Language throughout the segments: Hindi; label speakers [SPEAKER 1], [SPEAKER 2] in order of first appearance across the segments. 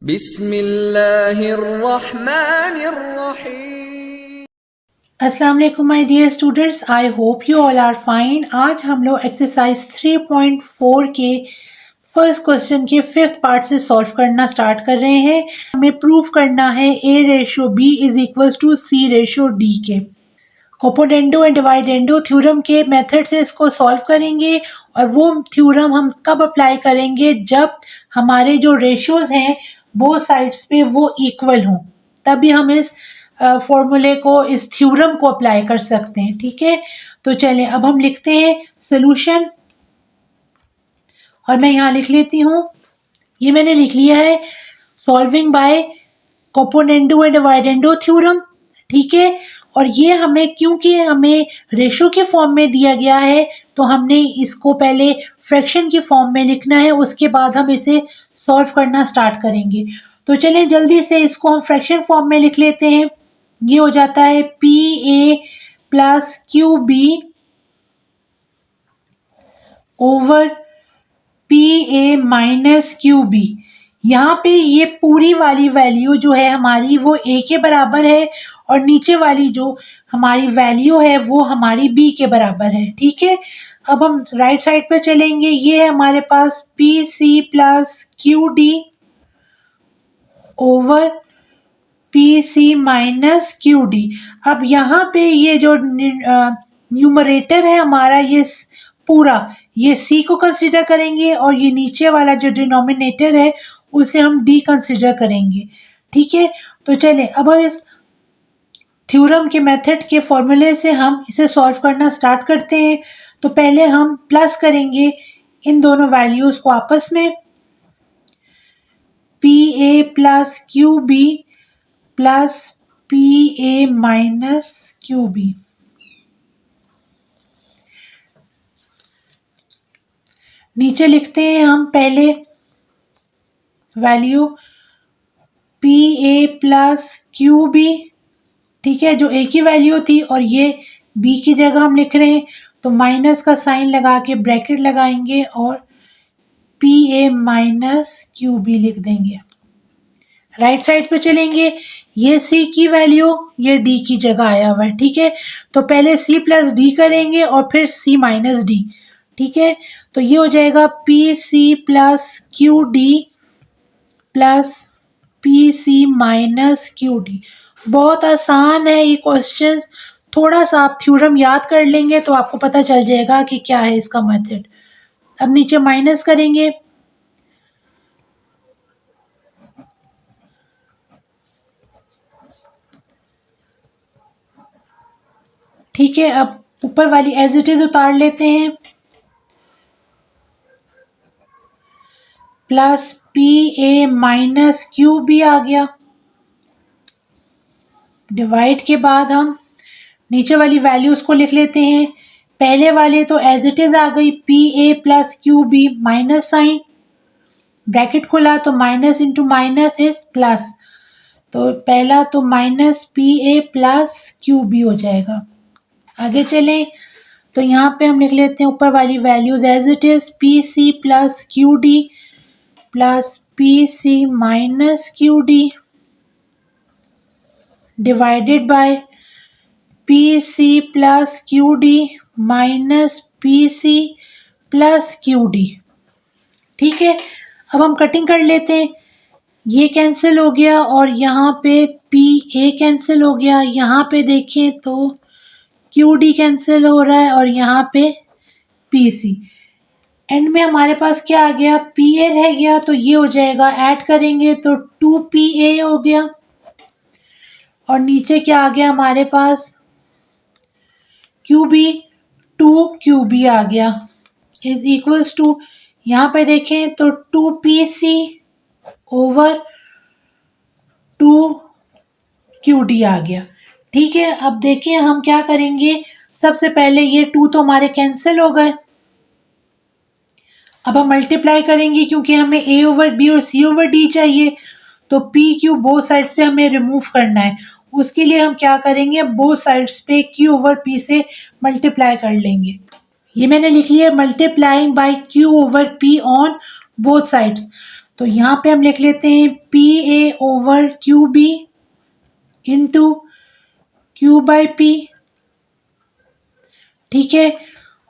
[SPEAKER 1] बिस्मिल्लाहिर्रहमानिर्रहीम।
[SPEAKER 2] अस्सलाम वालेकुम my dear students, I hope you all are fine. आज हम लोग एक्सरसाइज 3.4 के फर्स्ट क्वेश्चन के फिफ्थ पार्ट से सॉल्व करना स्टार्ट कर रहे हैं। हमें प्रूफ करना है A/B is equals to C/D के। कोपोडेंडो एंड डिवाइडेंडो थ्योरम के मेथड से इसको सॉल्व करेंगे और वो थ्योरम हम कब अप्लाई करेंगे, जब हमारे जो रेशियोज हैं बोथ साइड्स पे वो इक्वल हों, तभी हम इस फॉर्मूले को, इस थ्योरम को अप्लाई कर सकते हैं। ठीक है, तो चलें अब हम लिखते हैं सॉल्यूशन, और मैं यहाँ लिख लेती हूँ, ये मैंने लिख लिया है सॉल्विंग बाय कोपोडेंडो एंड डिवाइडेंडो थ्योरम। ठीक है, और ये हमें, क्योंकि हमें रेशो के फॉर्म में दिया गया है, तो हमने इसको पहले फ्रैक्शन की फॉर्म में लिखना है, उसके बाद हम इसे सॉल्व करना स्टार्ट करेंगे। तो चलें जल्दी से इसको हम फ्रैक्शन फॉर्म में लिख लेते हैं। ये हो जाता है PA plus QB over PA minus QB। यहाँ पे ये पूरी वाली वैल्यू जो है हमारी वो A के बराबर है, और नीचे वाली जो हमारी वैल्यू है वो हमारी B के बराबर है। ठीक है, अब हम राइट साइड पे चलेंगे। ये है हमारे पास PC plus QD over PC minus QD। अब यहाँ पे ये जो न्यूमरेटर है हमारा, ये पूरा ये C को कंसिडर करेंगे, और ये नीचे वाला जो डिनोमिनेटर है उसे हम D कंसिडर करेंगे। ठीक है, तो चलें अब हम इस थ्योरम के मेथड के फॉर्मूले से हम इसे सॉल्व करना स्टार्ट करते हैं। तो पहले हम प्लस करेंगे इन दोनों वैल्यूज को आपस में, PA plus QB plus PA minus QB। नीचे लिखते हैं हम पहले वैल्यू PA प्लस QB। ठीक है, जो A की वैल्यू थी और ये B की जगह हम लिख रहे हैं, तो माइनस का साइन लगा के ब्रैकेट लगाएंगे और PA माइनस QB लिख देंगे। राइट साइड पे चलेंगे, ये C की वैल्यू ये D की जगह आया हुआ है। ठीक है, तो पहले C प्लस D करेंगे और फिर C माइनस D। ठीक है, तो ये हो जाएगा PC plus QD plus PC minus QD। बहुत आसान है ये क्वेश्चन, थोड़ा सा आप थ्योरम याद कर लेंगे तो आपको पता चल जाएगा कि क्या है इसका मेथड। अब नीचे माइनस करेंगे, ठीक है, अब ऊपर वाली एज इट इज उतार लेते हैं, प्लस PA माइनस QB आ गया। डिवाइड के बाद हम नीचे वाली वैल्यूज को लिख लेते हैं। पहले वाले तो एज इट इज आ गई, PA plus QB minus sign, bracket खुला तो minus into minus is plus, तो पहला तो माइनस PA प्लस QB हो जाएगा। आगे चलें तो यहाँ पे हम लिख लेते हैं ऊपर वाली values as it is, PC plus QD plus PC minus QD divided by PC plus QD minus PC plus QD। ठीक है, अब हम कटिंग कर लेते हैं, ये कैंसिल हो गया और यहाँ पे PA कैंसिल हो गया, यहाँ पे देखें तो QD कैंसिल हो रहा है और यहाँ पे PC। एंड में हमारे पास क्या आ गया, PA रह गया, तो ये हो जाएगा, ऐड करेंगे तो 2PA हो गया, और नीचे क्या आ गया हमारे पास, QB 2QB आ गया इज इक्वल्स टू, यहाँ पे देखें तो 2PC ओवर 2QD आ गया। ठीक है, अब देखिए हम क्या करेंगे, सबसे पहले ये 2 तो हमारे कैंसिल हो गए, अब हम मल्टीप्लाई करेंगे क्योंकि हमें A ओवर B और C ओवर D चाहिए, तो PQ बोथ साइड्स पे हमें रिमूव करना है। उसके लिए हम क्या करेंगे, बोथ साइड्स पे Q ओवर P से मल्टीप्लाई कर लेंगे। ये मैंने लिख लिया multiplying by Q over P on both sides, तो यहाँ पे हम लिख लेते हैं P A over Q B into Q by P, ठीक है।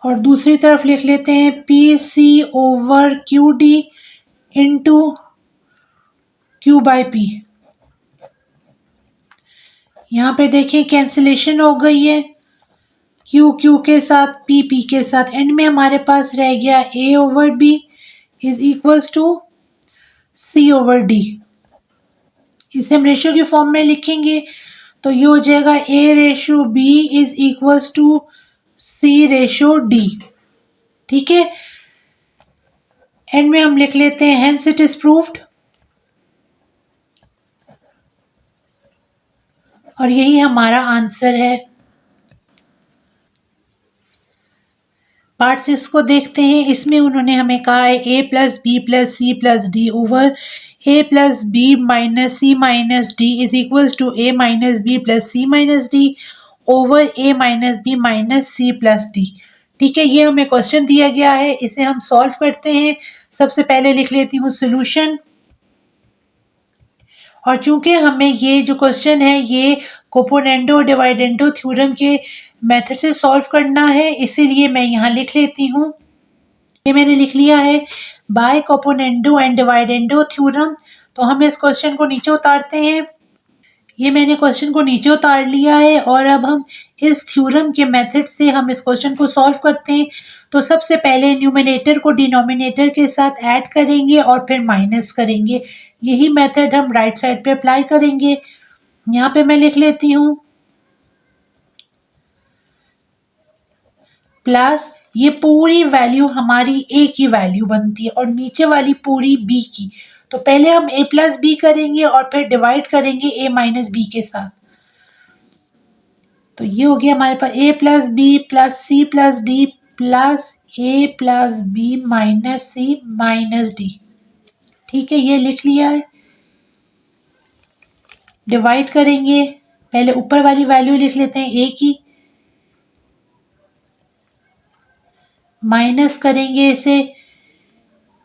[SPEAKER 2] और दूसरी तरफ लिख लेते हैं P C over Q D into Q by P. यहाँ पे देखिए कैंसिलेशन हो गई है, क्यू क्यू के साथ पी पी के साथ, एंड में हमारे पास रह गया A over B is equals to C over D. इसे हम रेशियो की फॉर्म में लिखेंगे तो ये हो जाएगा A ratio B is equals to C ratio D, ठीक है। एंड में हम लिख लेते हैं हेंस इट इज प्रूव्ड, और यही हमारा आंसर है। पार्ट 6 को देखते हैं। इसमें उन्होंने हमें कहा है A plus B plus C plus D over A plus B minus C minus D is equals to A minus B plus C minus D over A minus B minus C plus D, ठीक है। ये हमें क्वेश्चन दिया गया है, इसे हम सॉल्व करते हैं। सबसे पहले लिख लेती हूँ सोल्यूशन, और चूंकि हमें ये जो क्वेश्चन है ये कोपोनेंडो डिवाइडेंडो थ्योरम के मेथड से सॉल्व करना है, इसीलिए मैं यहाँ लिख लेती हूँ। ये मैंने लिख लिया है बाय कोपोनेंडो एंड डिवाइडेंडो थ्योरम। तो हम इस क्वेश्चन को नीचे उतारते हैं। ये मैंने क्वेश्चन को नीचे उतार लिया है, और अब हम इस थ्योरम के मेथड से हम इस क्वेश्चन को सॉल्व करते हैं। तो सबसे पहले न्यूमरेटर को डिनोमिनेटर के साथ ऐड करेंगे और फिर माइनस करेंगे। यही मेथड हम राइट साइड पे अप्लाई करेंगे। यहाँ पे मैं लिख लेती हूँ प्लस ये पूरी वैल्यू हमारी ए की वैल्यू बनती है और नीचे वाली पूरी बी की। तो पहले हम ए प्लस बी करेंगे और फिर डिवाइड करेंगे ए माइनस बी के साथ। तो ये हो गया हमारे पास A plus B plus C plus D plus A plus B minus C minus D, ठीक है। ये लिख लिया है। डिवाइड करेंगे, पहले ऊपर वाली वैल्यू लिख लेते हैं ए की, माइनस करेंगे इसे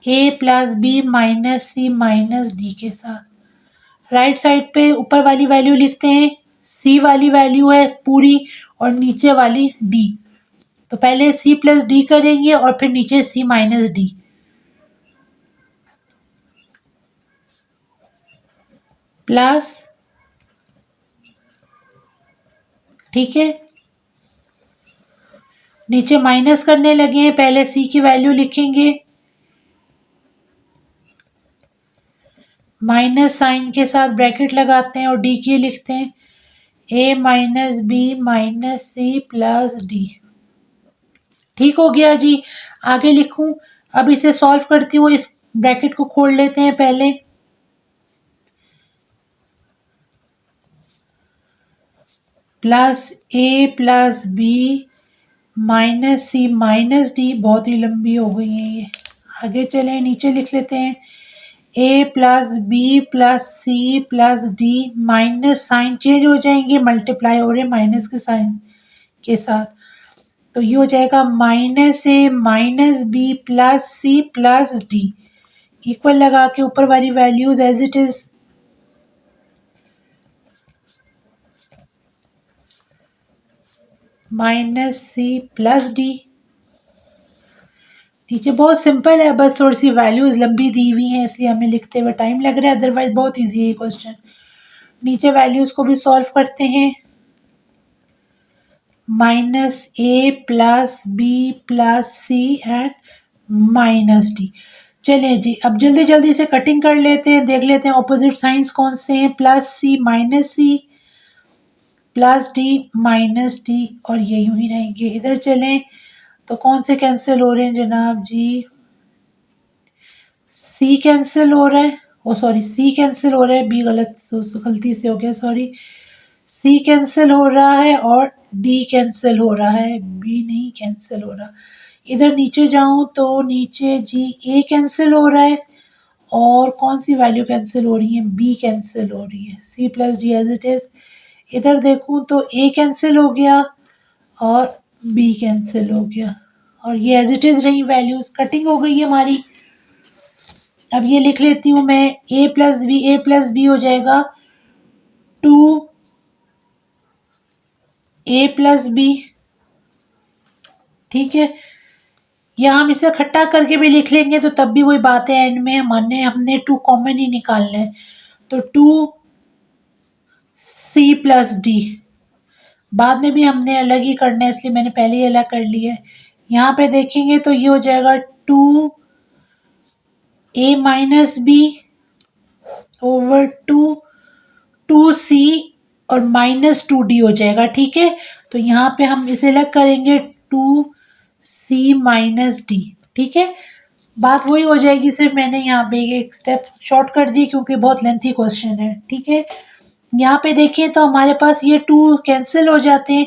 [SPEAKER 2] ए plus B minus C minus D के साथ। राइट साइड पे ऊपर वाली वैल्यू लिखते हैं, सी वाली वैल्यू है पूरी और नीचे वाली डी। तो पहले सी प्लस डी करेंगे और फिर नीचे सी माइनस डी, प्लस, ठीक है। नीचे माइनस करने लगे हैं, पहले सी की वैल्यू लिखेंगे, माइनस साइन के साथ ब्रैकेट लगाते हैं और डी की लिखते हैं A minus B minus C plus D, ठीक हो गया जी। आगे लिखूं, अब इसे सॉल्व करती हूँ। इस ब्रैकेट को खोल लेते हैं पहले, plus A plus B minus C minus D, बहुत ही लंबी हो गई है ये। आगे चलें, नीचे लिख लेते हैं A plus B plus C plus D, minus sign change हो जाएंगे, मल्टीप्लाई हो रहे माइनस के साइन के साथ। तो ये हो जाएगा minus A minus B plus C plus D, equal लगा के ऊपर वाली values as it is, minus C plus D. नीचे बहुत सिंपल है, बस थोड़ी सी वैल्यूज लंबी दी हुई हैं इसलिए हमें लिखते हुए टाइम लग रहा है, अदरवाइज बहुत इजी है क्वेश्चन। नीचे वैल्यूज को भी सॉल्व करते हैं, minus A plus B plus C and minus D. चलिए जी, अब जल्दी जल्दी से कटिंग कर लेते हैं, देख लेते हैं ऑपोजिट साइंस कौन से हैं। Plus C minus C plus D minus D, और ये यूं ही रहेंगे। इधर चलें तो कौन से कैंसिल हो रहे हैं जनाब जी, सी कैंसिल हो रहा है, ओ सॉरी सी कैंसिल हो रहा है, बी गलती से हो गया, सॉरी। सी कैंसिल हो रहा है और डी कैंसिल हो रहा है, बी नहीं कैंसिल हो रहा। इधर नीचे जाऊं तो नीचे जी ए कैंसिल हो रहा है, और कौन सी वैल्यू कैंसिल हो रही है, बी कैंसिल हो रही है, C plus D as it is. इधर देखूं तो ए कैंसिल हो गया और बी कैंसिल हो गया, और ये एज इट इज रही वैल्यूज। कटिंग हो गई है हमारी। अब ये लिख लेती हूँ मैं, ए प्लस बी हो जाएगा 2a+b। ठीक है, या हम इसे इकट्ठा करके भी लिख लेंगे तो तब भी वही बात है, एंड में हमने 2 कॉमन ही निकालना है, तो 2c+d। बाद में भी हमने अलग ही करना है, इसलिए मैंने पहले ही अलग कर लिया है। यहाँ पे देखेंगे तो ये हो जाएगा 2a-b ओवर 2c और -2d हो जाएगा। ठीक है, तो यहाँ पे हम इसे अलग करेंगे 2c-d। ठीक है, बात वही हो जाएगी, सिर्फ मैंने यहाँ पे एक स्टेप शॉर्ट कर दी क्योंकि बहुत लेंथी क्वेश्चन है। ठीक है, यहाँ पे देखें तो हमारे पास ये 2 कैंसिल हो जाते हैं।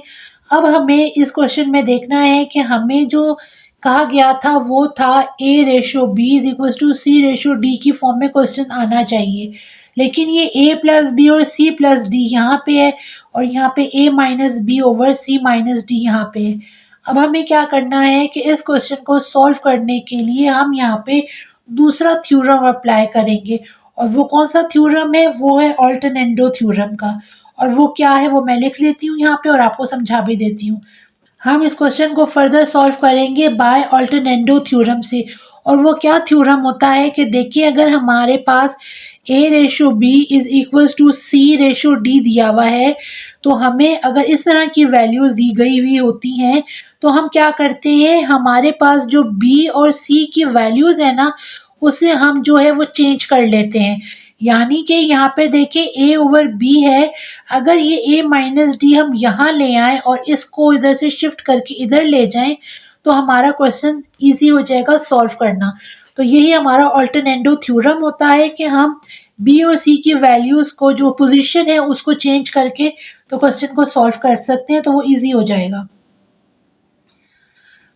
[SPEAKER 2] अब हमें इस क्वेश्चन में देखना है कि हमें जो कहा गया था वो था a/b=c/d की फॉर्म में क्वेश्चन आना चाहिए, लेकिन ये a+b और c+d यहाँ पे है और यहाँ पे a-b/c-d यहाँ पे है। अब हमें क्या करना है कि इस क्वेश्चन को सॉल्व करने के लिए हम यहाँ पे दूसरा थ्योरम अप्लाई करेंगे, और वो कौन सा थ्योरम है, वो है ऑल्टरनेंडो थ्योरम का। और वो क्या है वो मैं लिख लेती हूँ यहाँ पे और आपको समझा भी देती हूँ। हम इस क्वेश्चन को फर्दर सॉल्व करेंगे बाय ऑल्टरनेंडो थ्योरम से। और वो क्या थ्योरम होता है कि देखिए, अगर हमारे पास a/b=c/d दिया हुआ है, तो हमें अगर इस तरह की वैल्यूज दी गई हुई होती हैं तो हम क्या करते हैं, हमारे पास जो b और c की वैल्यूज है ना, उसे हम जो है वो चेंज कर लेते हैं। यानी कि यहाँ पे देखिए a/b है, अगर ये a-d हम यहाँ ले आए और इसको इधर से शिफ्ट करके इधर ले जाएं तो हमारा क्वेश्चन इजी हो जाएगा सॉल्व करना। तो यही हमारा ऑल्टरनेंडो थ्योरम होता है कि हम b और c की वैल्यूज को जो पोजीशन है उसको चेंज करके तो क्वेश्चन को सॉल्व कर सकते हैं, तो वो इजी हो जाएगा।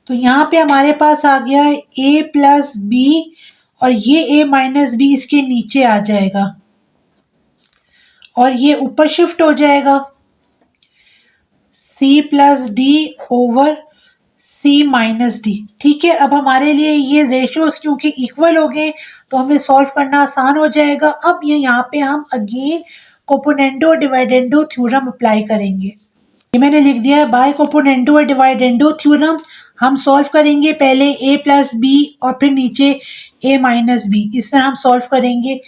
[SPEAKER 2] तो यहाँ पे हमारे पास आ गया a+b और ये a-b इसके नीचे आ जाएगा और ये ऊपर शिफ्ट हो जाएगा c+d ओवर c-d। ठीक है, अब हमारे लिए ये रेशियोज क्योंकि इक्वल हो गए तो हमें सॉल्व करना आसान हो जाएगा। अब ये यहाँ पे हम अगेन कोपोनेंडो डिवाइडेंडो थ्योरम अप्लाई करेंगे। ये मैंने लिख दिया है, बाय कोपोनेंडो और डिवाइडेंडो थ्योरम हम सॉल्व करेंगे पहले a+b और फिर नीचे a-b, इस तरह हम सॉल्व करेंगे।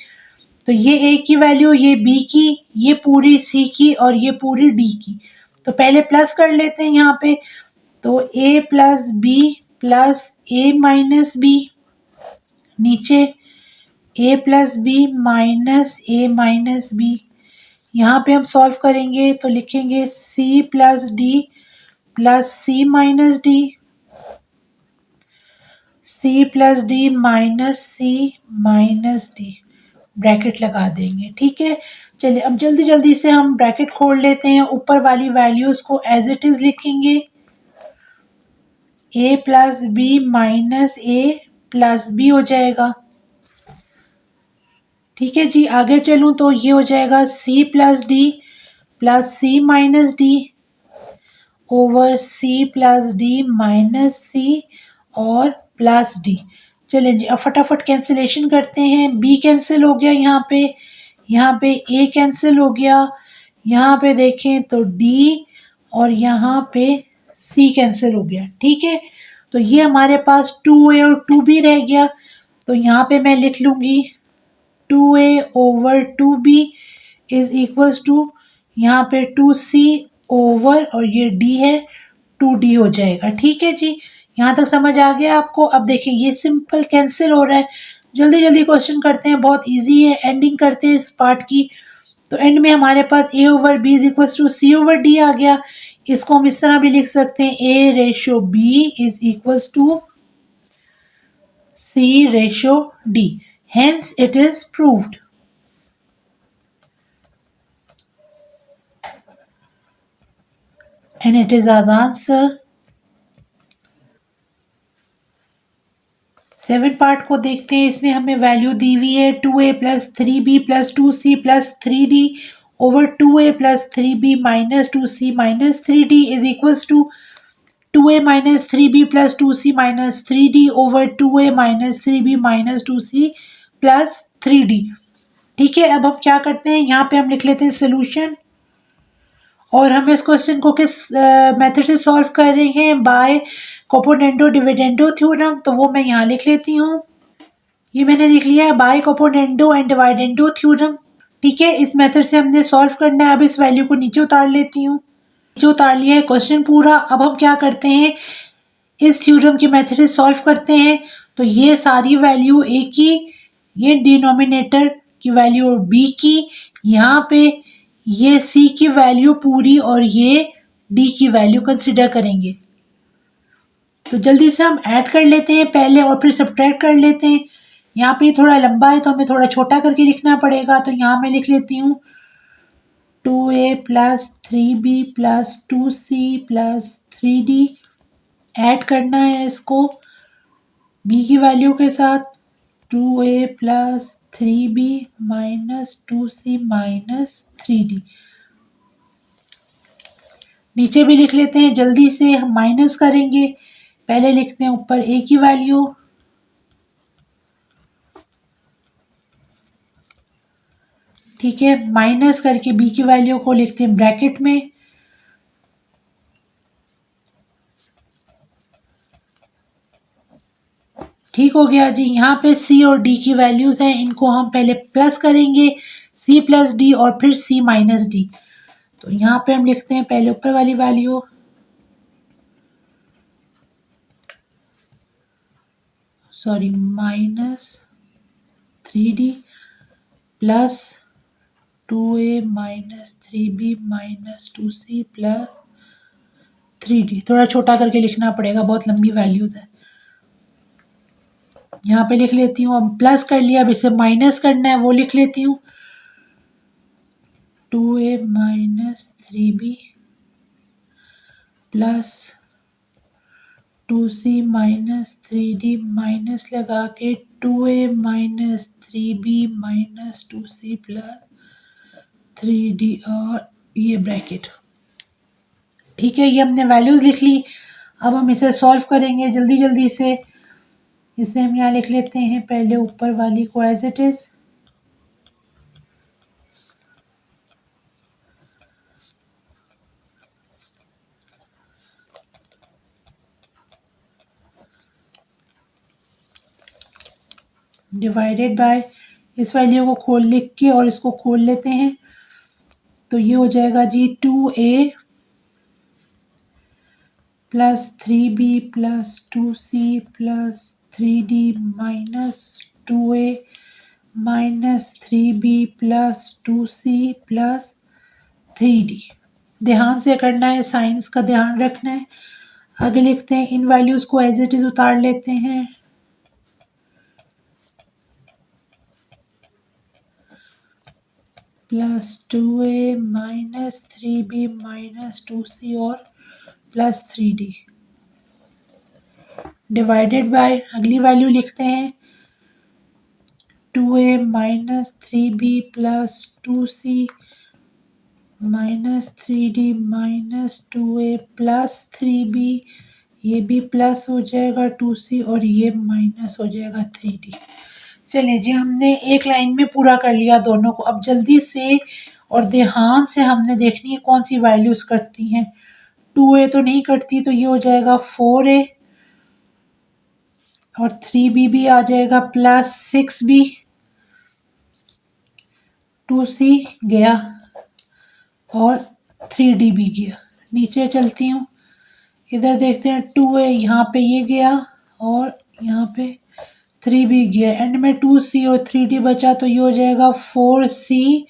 [SPEAKER 2] तो ये a की वैल्यू, ये b की, ये पूरी c की और ये पूरी d की। तो पहले प्लस कर लेते हैं यहाँ पे, तो a+b प्लस a-b, नीचे a+b माइनस a-b। यहाँ पे हम सॉल्व करेंगे तो लिखेंगे c+d plus c-d, c+d minus c-d, bracket लगा देंगे। ठीक है, चलिए अब जल्दी जल्दी से हम ब्रैकेट खोल लेते हैं, ऊपर वाली वैल्यूज को एज इट इज लिखेंगे, a+b माइनस a+b हो जाएगा। ठीक है जी, आगे चलूं तो ये हो जाएगा c+d plus c-d over c+d minus c और प्लस d। चलिए जी, अब फटाफट कैंसिलेशन करते हैं। b कैंसिल हो गया, यहाँ पे a कैंसिल हो गया, यहाँ पे देखें तो d और यहाँ पे c कैंसिल हो गया। ठीक है, तो ये हमारे पास 2a और 2b रह गया, तो यहाँ पे मैं लिख लूँगी 2a over 2b is equals to, यहाँ पे 2c ओवर और ये d है 2d हो जाएगा। ठीक है जी, यहाँ तक समझ आ गया आपको। अब देखिए ये सिंपल कैंसिल हो रहा है, जल्दी जल्दी क्वेश्चन करते हैं, बहुत इजी है। एंडिंग करते हैं इस पार्ट की, तो एंड में हमारे पास a/b is equals to c/d आ गया। इसको हम इस तरह भी लिख सकते हैं a/b is equals to c/d, hence it is proved। And it is our answer। 7 part को देखते हैं, इसमें हमें वैल्यू दी हुई है 2a plus 3b plus 2c plus 3d over 2a plus 3b minus 2c minus 3d is equals to 2a minus 3b plus 2c minus 3d over 2a minus 3b minus 2c plus 3D। ठीक है, अब हम क्या करते हैं, यहाँ पे हम लिख लेते हैं सोल्यूशन, और हम इस क्वेश्चन को किस मेथड से सॉल्व कर रहे हैं, बाय कोपोनेंडो डिविडेंडो थ्योरम। तो वो मैं यहाँ लिख लेती हूँ, ये मैंने लिख लिया है बाय कोपोनेंडो एंड डिविडेंडो थ्योरम। ठीक है, इस मेथड से हमने सॉल्व करना है। अब इस वैल्यू को नीचे उतार लेती हूँ, नीचे उतार लिया है क्वेश्चन पूरा। अब हम क्या करते हैं, इस थ्योरम की मेथड से सॉल्व करते हैं। तो ये सारी वैल्यू ए की, ये डिनोमिनेटर की वैल्यू बी की, यहाँ पे ये सी की वैल्यू पूरी और ये डी की वैल्यू कंसिडर करेंगे। तो जल्दी से हम ऐड कर लेते हैं पहले और फिर सब्ट्रैक्ट कर लेते हैं। यहाँ पे थोड़ा लंबा है तो हमें थोड़ा छोटा करके लिखना पड़ेगा। तो यहाँ मैं लिख लेती हूँ 2a plus 3b plus 2c plus 3d। Add करना है इसको b की वैल्यू के साथ, 2a plus 3b minus 2c minus 3d। नीचे भी लिख लेते हैं, जल्दी से हम माइनस करेंगे। पहले लिखते हैं ऊपर a की वैल्यू, ठीक है, माइनस करके b की वैल्यू को लिखते हैं ब्रैकेट में। ठीक हो गया जी। यहाँ पे c और d की वैल्यूज हैं, इनको हम पहले प्लस करेंगे, c प्लस डी और फिर c माइनस डी। तो यहाँ पे हम लिखते हैं पहले ऊपर वाली value, sorry minus 3d plus 2a minus 3b minus 2c plus 3d। थोड़ा छोटा करके लिखना पड़ेगा, बहुत लंबी वैल्यूज है। यहाँ पे लिख लेती हूँ, अब प्लस कर लिया, अब इसे माइनस करना है, वो लिख लेती हूँ 2a minus 3b plus 2c minus 3d minus लगा के 2a minus 3b minus 2c plus 3d और ये ब्रैकेट। ठीक है, ये हमने वैल्यूज लिख ली। अब हम इसे सॉल्व करेंगे जल्दी जल्दी से। इसे हम यहाँ लिख लेते हैं पहले ऊपर वाली को as it is, divided by, इस वैल्यू को खोल लिख के और इसको खोल लेते हैं। तो ये हो जाएगा जी 2a plus 3b plus 2c plus 3d minus 2a minus 3b plus 2c plus 3d। ध्यान से करना है, साइंस का ध्यान रखना है। आगे लिखते हैं, इन वैल्यूज को एज इट इज उतार लेते हैं। Plus 2a minus 3b minus 2c और प्लस 3d डिवाइडेड बाय, अगली वैल्यू लिखते हैं 2a minus 3b plus 2c minus 3d minus 2a plus 3b, ये भी प्लस हो जाएगा 2c और ये माइनस हो जाएगा 3d। चलिए जी, हमने एक लाइन में पूरा कर लिया दोनों को। अब जल्दी से और ध्यान से हमने देखनी है कौन सी वैल्यूज कटती हैं। 2a तो नहीं कटती, तो ये हो जाएगा 4a और 3b भी आ जाएगा प्लस 6b, 2c गया और 3d भी गया। नीचे चलती हूँ, इधर देखते हैं 2a, यहाँ पे ये गया और यहाँ पे 3 भी गया, एंड में 2c और 3d बचा, तो ये हो जाएगा 4c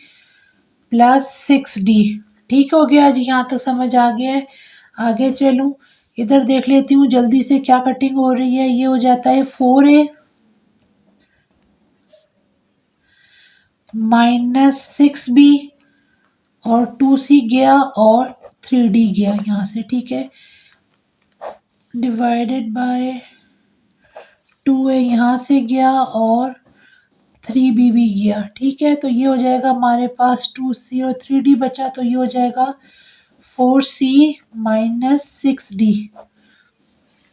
[SPEAKER 2] प्लस 6d। ठीक हो गया जी, यहाँ तक समझ आ गया है। आगे चलूँ, इधर देख लेती हूँ जल्दी से क्या कटिंग हो रही है। ये हो जाता है 4a माइनस 6b और 2c गया और 3d गया यहाँ से, ठीक है, डिवाइडेड बाय 2a यहाँ से गया और 3b भी गया। ठीक है, तो ये हो जाएगा हमारे पास 2c और 3d बचा, तो ये हो जाएगा 4c माइनस 6d।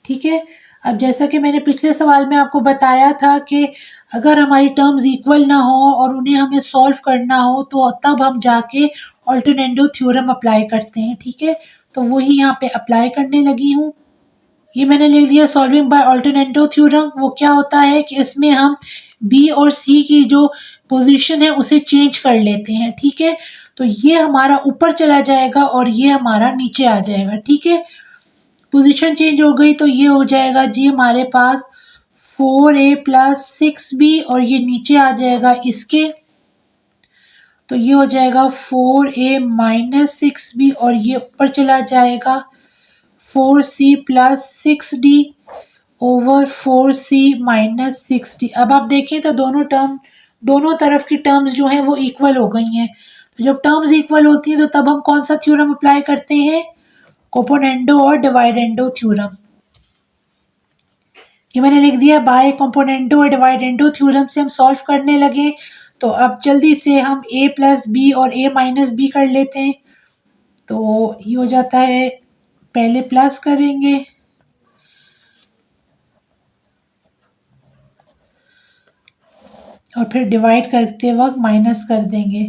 [SPEAKER 2] ठीक है, अब जैसा कि मैंने पिछले सवाल में आपको बताया था कि अगर हमारी टर्म्स इक्वल ना हो और उन्हें हमें सॉल्व करना हो तो तब हम जाके ऑल्टरनेटिव थ्योरम अप्लाई करते हैं, ठीक है। तो वही यहाँ पे अप्लाई करने लगी हूँ। ये मैंने लिख दिया सॉल्विंग बाय ऑल्टरनेटिव थ्योरम। वो क्या होता है कि इसमें हम बी और सी की जो पोजीशन है उसे चेंज कर लेते हैं, ठीक है। तो ये हमारा ऊपर चला जाएगा और ये हमारा नीचे आ जाएगा, ठीक है। पोजीशन चेंज हो गई तो ये हो जाएगा जी हमारे पास 4a प्लस 6b और ये नीचे आ जाएगा इसके, तो ये हो जाएगा 4a माइनस 6b और ये ऊपर चला जाएगा 4c plus 6d over 4c minus 6d। अब आप देखें तो दोनों तरफ की टर्म्स जो हैं वो इक्वल हो गई हैं। तो जब टर्म्स इक्वल होती हैं तो तब हम कौन सा थ्योरम अप्लाई करते हैं, कोपोनेंडो और डिवाइडेंडो थ्योरम। ये मैंने लिख दिया बाय कंपोनेंटो और डिवाइडेंडो थ्योरम से हम सॉल्व करने लगे। तो अब जल्दी से हम a प्लस बी और a माइनस बी कर लेते हैं। तो ये हो जाता है, पहले प्लस करेंगे और फिर डिवाइड करते वक्त माइनस कर देंगे।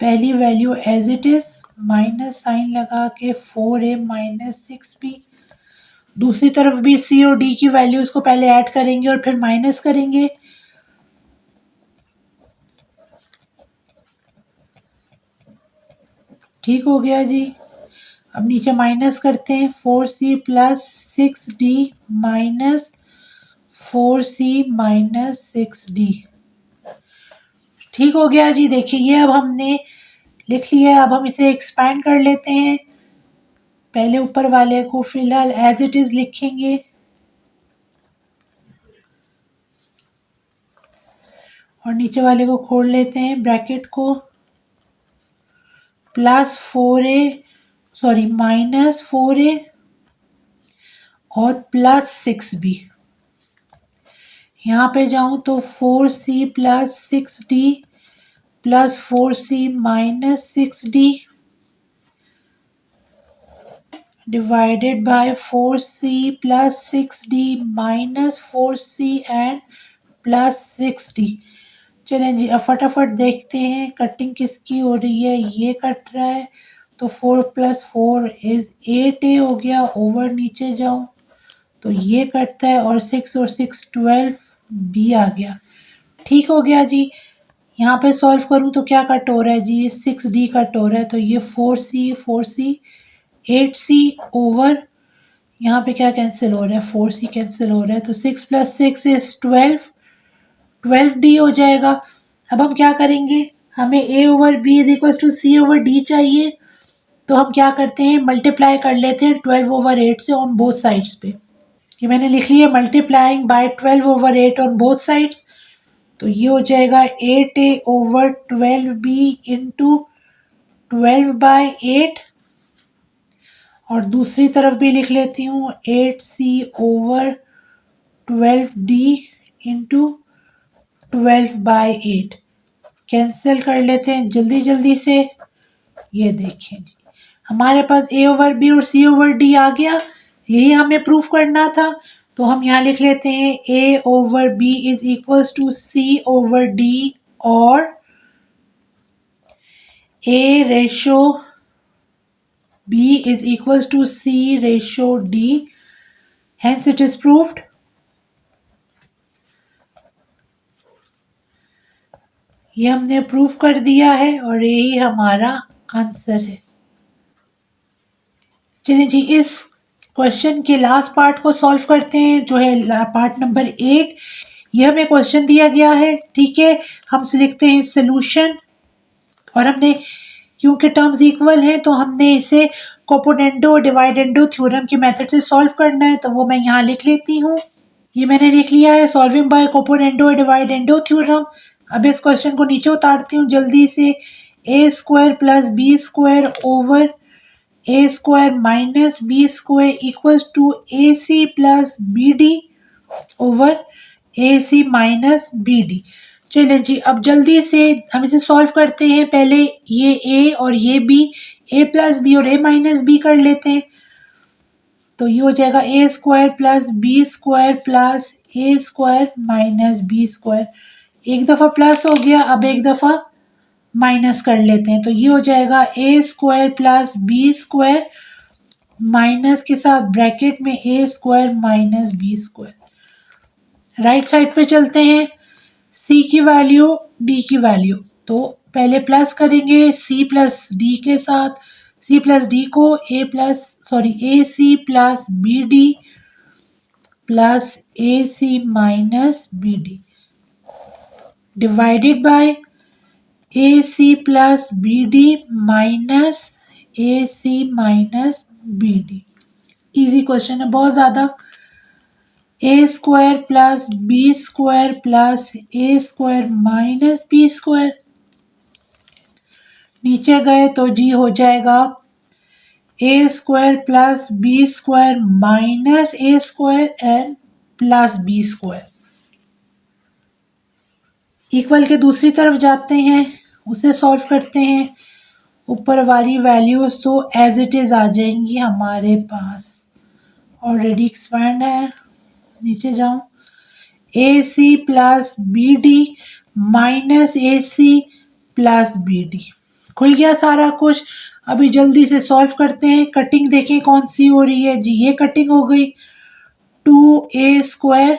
[SPEAKER 2] पहली value as it is, minus sign लगा के 4a माइनस 6b। दूसरी तरफ भी सी और डी की वैल्यूज को पहले ऐड करेंगे और फिर माइनस करेंगे। ठीक हो गया जी। अब नीचे माइनस करते हैं, 4c plus 6d minus 4c minus 6d। ठीक हो गया जी। देखिए ये अब हमने लिख लिया। अब हम इसे एक्सपैंड कर लेते हैं। पहले ऊपर वाले को फिलहाल एज इट इज लिखेंगे और नीचे वाले को खोल लेते हैं ब्रैकेट को, प्लस 4a माइनस 4a और प्लस 6b। यहाँ पे जाऊँ तो 4c plus 6d plus 4c minus 6d divided by 4c plus 6d minus 4c and plus 6d। चलें जी अब फटाफट देखते हैं कटिंग किसकी हो रही है। ये कट रहा है तो 4 प्लस 4 इज 8a हो गया। ओवर नीचे जाऊँ तो ये कटता है और 6 और 6 12b आ गया। ठीक हो गया जी। यहाँ पे सॉल्व करूँ तो क्या कट हो रहा है जी, 6d कट हो रहा है। तो ये 4c 8c ओवर यहाँ पे क्या कैंसिल हो रहा है, 4c कैंसिल हो रहा है। तो 6 प्लस 6 इज 12d हो जाएगा। अब हम क्या करेंगे, हमें a over b is equal to c over d चाहिए। तो हम क्या करते हैं, मल्टीप्लाई कर लेते हैं 12 ओवर 8 से ऑन बोथ साइड्स पे। ये मैंने लिख लिया multiplying bye 12 over 8 on both sides. तो ये हो जाएगा 8a over 12b into 12 bye 8 और दूसरी तरफ भी लिख लेती हूँ 8c over 12d into 12 bye 8। Cancel कर लेते हैं जल्दी जल्दी से। ये देखें जी हमारे पास a ओवर b और c ओवर d आ गया। यही हमें प्रूफ करना था। तो हम यहाँ लिख लेते हैं a over b is equals to c over d और a ratio b is equals to c ratio d, hence it is proved। ये हमने प्रूफ कर दिया है और यही हमारा आंसर है। चलिए जी इस क्वेश्चन के लास्ट पार्ट को सॉल्व करते हैं जो है पार्ट नंबर 8। ये हमें क्वेश्चन दिया गया है, ठीक है। हम लिखते हैं सोल्यूशन और हमने क्योंकि टर्म्स इक्वल हैं तो हमने इसे कोपोनेंडो डिवाइडेंडो थ्योरम की मेथड से सॉल्व करना है। तो वो मैं यहाँ लिख लेती हूँ। ये मैंने लिख लिया है सॉल्विंग बाय कोपोनेंडो डिवाइडेंडो थ्योरम। अब इस क्वेश्चन को नीचे उतारती हूँ जल्दी से। a square plus B square over a square minus B square equals to A C plus B D over A C minus B D. चलिए जी अब जल्दी से हम इसे सॉल्व करते हैं। पहले ये a और ये b, a प्लस बी और a माइनस बी कर लेते हैं। तो ये हो जाएगा A square plus B square plus A square minus B square. एक दफ़ा प्लस हो गया, अब एक दफ़ा माइनस कर लेते हैं। तो ये हो जाएगा A square plus B square minus के साथ ब्रैकेट में A square minus B square. Right side पे चलते हैं, सी की वैल्यू डी की वैल्यू। तो पहले प्लस करेंगे सी प्लस डी के साथ, सी प्लस डी को A C plus B D plus A C minus B D divided by A C plus B D minus A C minus B D. Easy question है बहुत ज़्यादा। A square plus B square plus A square minus B square, नीचे गए तो जी हो जाएगा A square plus B square minus A square and plus B square. Equal के दूसरी तरफ जाते हैं, उसे सॉल्व करते हैं। ऊपर वाली वैल्यूज तो एज इट इज़ आ जाएंगी हमारे पास, ऑलरेडी एक्सपैंड है। नीचे जाऊं, A C plus B D minus A C plus B D, खुल गया सारा कुछ। अभी जल्दी से सॉल्व करते हैं। कटिंग देखें कौन सी हो रही है जी, ये कटिंग हो गई 2a स्क्वायर,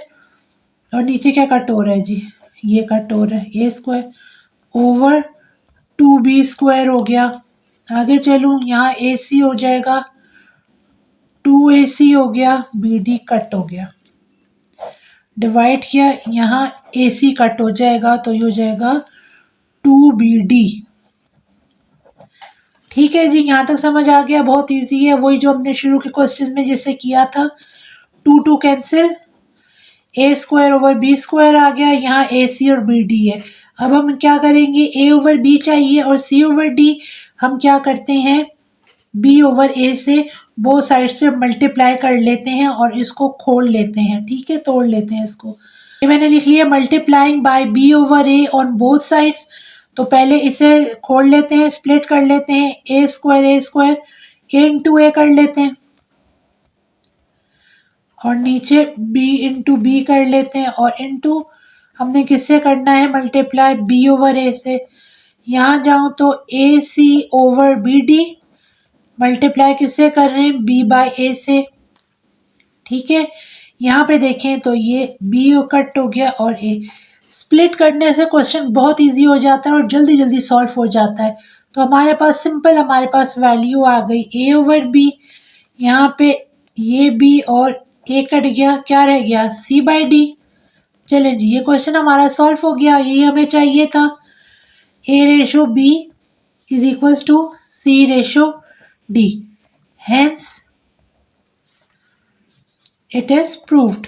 [SPEAKER 2] और नीचे क्या कट हो रहा है जी, ये कट हो रहा है a square over 2b square हो गया। आगे चलूँ, यहाँ ac हो जाएगा 2ac हो गया, bd कट हो गया। डिवाइड किया, यहाँ ac कट हो जाएगा तो ये हो जाएगा 2bd। ठीक है जी, यहाँ तक समझ आ गया। बहुत इजी है, वही जो हमने शुरू के क्वेश्चन में जैसे किया था। 2 कैंसिल, ए स्क्वायर ओवर बी स्क्वायर आ गया। यहाँ ए सी और बी डी है। अब हम क्या करेंगे, ए ओवर बी चाहिए और सी ओवर डी, हम क्या करते हैं बी ओवर ए से बोथ साइड्स पे मल्टीप्लाई कर लेते हैं और इसको खोल लेते हैं। ठीक है, तोड़ लेते हैं इसको। ये मैंने लिख लिया multiplying by B over A on both sides. तो पहले इसे खोल लेते हैं, स्प्लिट कर लेते हैं, ए स्क्वायर ए इंटू ए कर लेते हैं और नीचे b इंटू बी कर लेते हैं, और इंटू हमने किससे करना है मल्टीप्लाई, b ओवर a से। यहाँ जाऊँ तो ए सी ओवर बी डी मल्टीप्लाई किससे कर रहे हैं, b बाय a से। ठीक है, यहाँ पे देखें तो ये b कट हो गया और a। स्प्लिट करने से क्वेश्चन बहुत इजी हो जाता है और जल्दी जल्दी सॉल्व हो जाता है। तो हमारे पास सिंपल, हमारे पास वैल्यू आ गई a ओवर b। यहाँ पे ये b और ए कट गया, क्या रह गया सी बाई डी। चले जी, ये क्वेश्चन हमारा सॉल्व हो गया, यही हमें चाहिए था। A ratio B is equals to C ratio D, hence it is proved.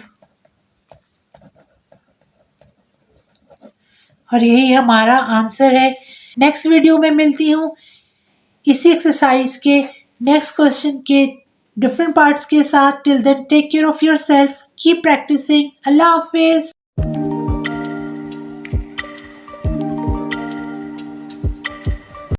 [SPEAKER 2] और यही हमारा आंसर है। नेक्स्ट वीडियो में मिलती हूँ इसी एक्सरसाइज के नेक्स्ट क्वेश्चन के डिफरेंट पार्ट्स के साथ। Till then take care of yourself, keep practicing. अल्लाह हाफिज।